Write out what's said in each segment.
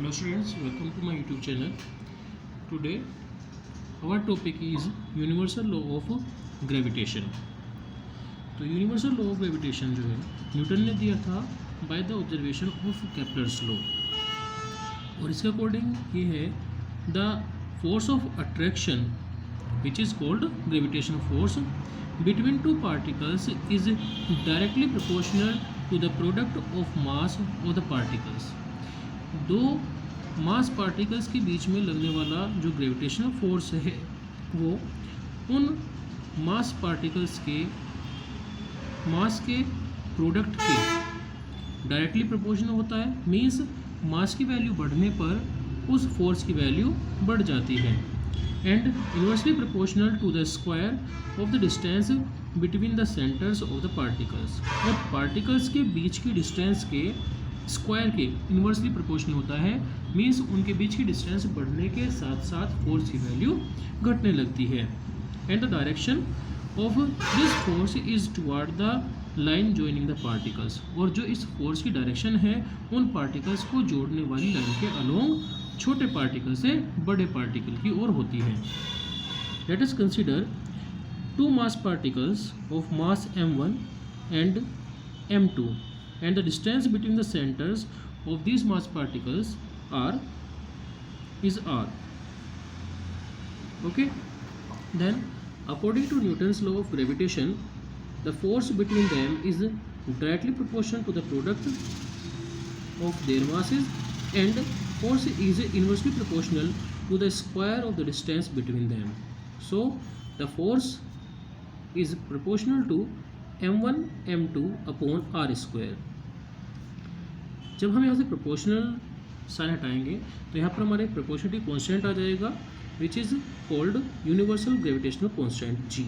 Hello students, welcome to my YouTube channel. Today our topic is universal law of gravitation. तो universal law of gravitation जो है Newton ने दिया था by the observation of Kepler's law, और इसके according ये है the force of attraction which is called gravitation force between two particles is directly proportional to the product of mass of the particles. दो mass particles के बीच में लगने वाला जो ग्रेविटेशनल फोर्स है वो उन मास पार्टिकल्स के मास के प्रोडक्ट के डायरेक्टली प्रोपोर्शनल होता है. मीन्स मास की वैल्यू बढ़ने पर उस फोर्स की वैल्यू बढ़ जाती है. And inversely proportional to the square of the distance between the centres of the particles. और पार्टिकल्स के बीच की डिस्टेंस के स्क्वायर के इन्वर्सली प्रोपोर्शनल होता है. मीन्स उनके बीच की डिस्टेंस बढ़ने के साथ साथ फोर्स की वैल्यू घटने लगती है. And the direction of this force is toward the line joining the particles. और जो इस फोर्स की डायरेक्शन है उन पार्टिकल्स को जोड़ने वाली लाइन के अलोंग छोटे पार्टिकल से बड़े पार्टिकल की ओर होती है. Let us consider two mass particles of mass m1 and m2 and the distance between the centers of these mass particles is r. Okay, then according to Newton's law of gravitation, the force between them is directly proportional to the product of their masses, and force is inversely proportional to the square of the distance between them. So the force is proportional to m1 m2 upon r square. जब हम यहाँ से proportional sign हटाएंगे तो यहाँ पर हमारे proportionality constant आ जाएगा which is called universal gravitational constant g,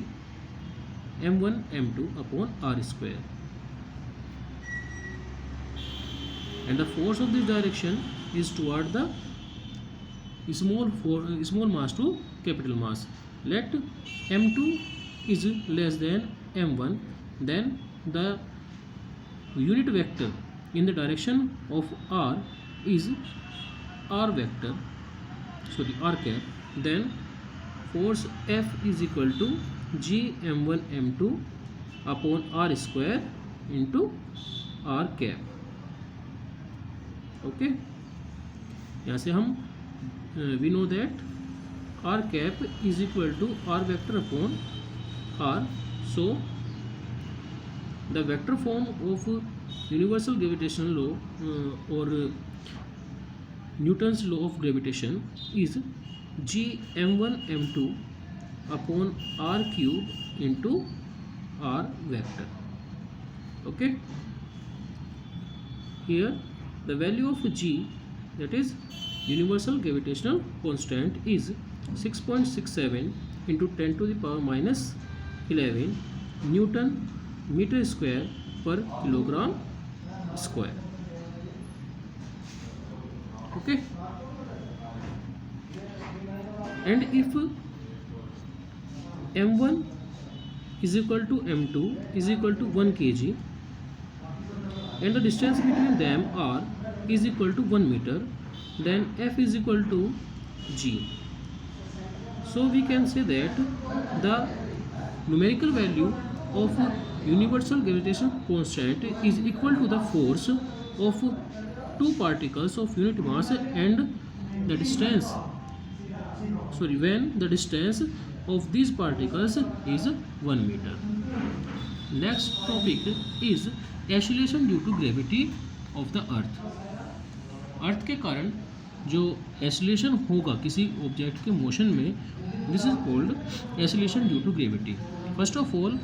m1 m2 upon r square. And the force of this direction is toward the small mass to capital mass. Let m2 is less than m1, then the unit vector in the direction of r is r vector, sorry r cap. Then force F is equal to g m1 m2 upon r square into r cap. Okay, यहाँ से हम we know that r cap is equal to r vector upon r. So the vector form of universal gravitational law or Newton's law of gravitation is g m1 m2 upon r cube into r vector. Okay, here the value of g, that is universal gravitational constant, is 6.67 into 10 to the power minus 11 Newton meter square per kilogram square. Okay, and if m1 is equal to m2 is equal to 1 kg and the distance between them r is equal to 1 meter, then F is equal to g. So we can say that the numerical value of universal gravitational constant is equal to the force of two particles of unit mass and the distance, sorry, when the distance of these particles is 1 meter. Next topic is oscillation due to gravity of the earth. अर्थ के कारण जो oscillation होगा किसी object के motion में, this is called oscillation due to gravity. First of all,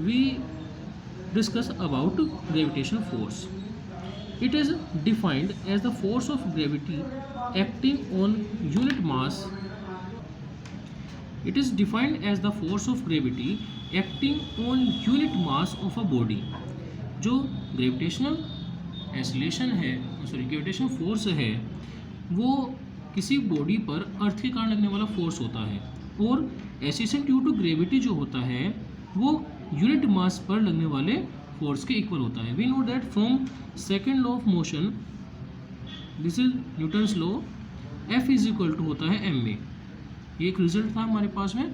we discuss about gravitational force. It is defined as the force of gravity acting on unit mass. It is defined as the force of gravity acting on unit mass of a body. जो gravitational oscillation है, sorry gravitational force है, वो किसी body पर अर्थ के कारण लगने वाला फोर्स होता है. और oscillation ड्यू टू ग्रेविटी जो होता है वो यूनिट मास पर लगने वाले फोर्स के इक्वल होता है. We know that from second law of motion this is Newton's law. F is equal to होता है m में। ये एक रिजल्ट था हमारे पास में।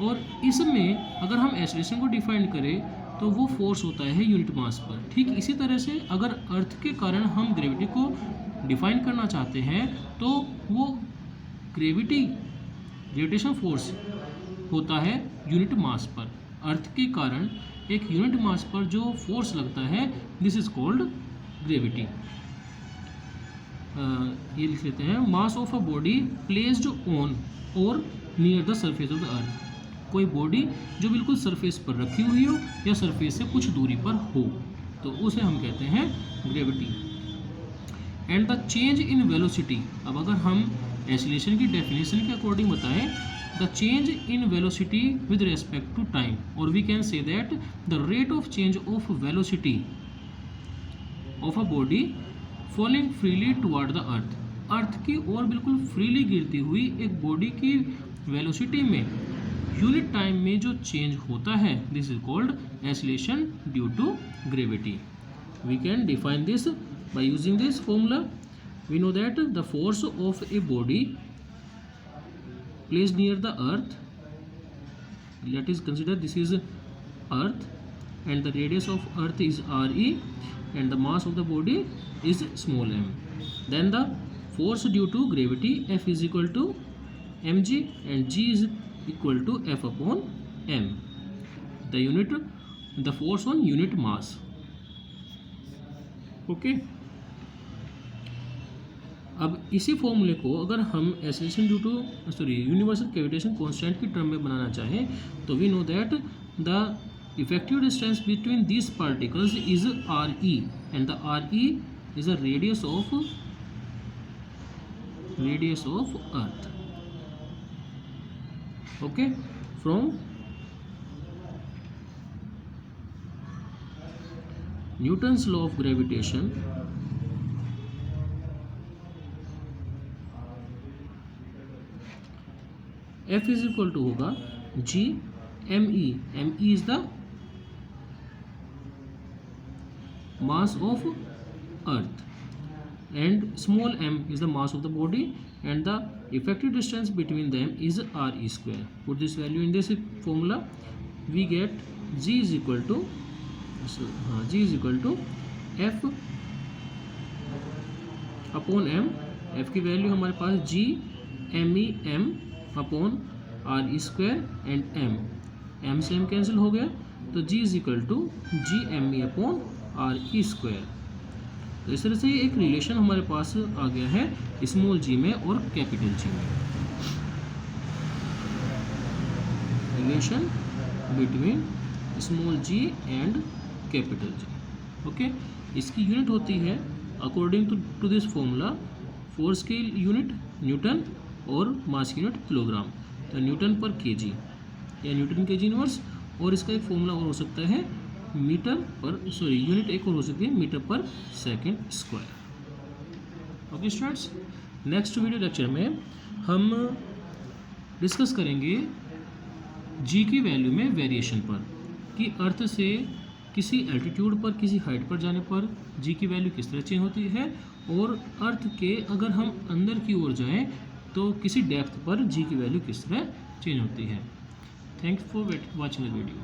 और इसमें अगर हम एक्सेलरेशन को डिफाइन करें तो वो फोर्स होता है यूनिट मास पर। ठीक इसी तरह से अगर अर्थ के कारण हम ग्रेविटी को डिफाइन करना चाहते हैं तो वो ग्रेविटेशन फोर्स होता है यूनिट मास पर। अर्थ के कारण एक यूनिट मास पर जो फोर्स लगता है दिस इज कॉल्ड ग्रेविटी। ये लिख लेते हैं, mass of a body placed on और near the surface of the earth. कोई बॉडी जो बिल्कुल सरफेस पर रखी हुई हो या सरफेस से कुछ दूरी पर हो तो उसे हम कहते हैं gravity. And the change in velocity, अब अगर हम एक्सीलरेशन की डेफिनेशन के अकॉर्डिंग बताएं, the change in velocity with respect to time, और we can say that the rate of change of velocity of a body falling freely toward the earth. Earth की ओर बिल्कुल फ्रीली गिरती हुई एक बॉडी की वेलोसिटी में यूनिट टाइम में जो चेंज होता है this is called acceleration due to gravity. We can define this by using this formula. We know that the force of a body placed near the earth, let is consider this is earth and the radius of earth is re and the mass of the body is small m. Then the force due to gravity F is equal to mg and g is equal to F upon m. The force on unit mass. Okay. अब इसी फॉर्मूले को अगर हम acceleration due to universal gravitation constant की term में बनाना चाहें तो we know that the effective distance between these particles is re and the re is the radius of earth. Okay, from Newton's law of gravitation F is equal to होगा g me. Me is the mass of earth and small m is the mass of the body and the effective distance between them is re square. Put this value in this formula, we get g is equal to f upon m. f की value हमारे पास g me m upon re square and m से m cancel हो गया तो g is equal to G M E upon re square. तो इस तरह से एक रिलेशन हमारे पास आ गया है स्मॉल g में और कैपिटल G में, relation between small g and capital G। Okay, इसकी यूनिट होती है according to this formula, force की यूनिट न्यूटन और मास की यूनिट किलोग्राम। तो न्यूटन पर केजी या न्यूटन केजी इनवर्स, और इसका एक फॉर्मूला और हो सकता है यूनिट एक और हो सकती है मीटर पर second square. Okay students, next video lecture में हम डिस्कस करेंगे जी की वैल्यू में वेरिएशन पर, कि अर्थ से किसी एल्टीट्यूड पर किसी हाइट पर जाने पर जी की वैल्यू किस तरह चेंज होती है, और अर्थ के अगर हम अंदर की ओर जाएं तो किसी डेप्थ पर जी की वैल्यू किस तरह चेंज होती है। Thanks for watching the video.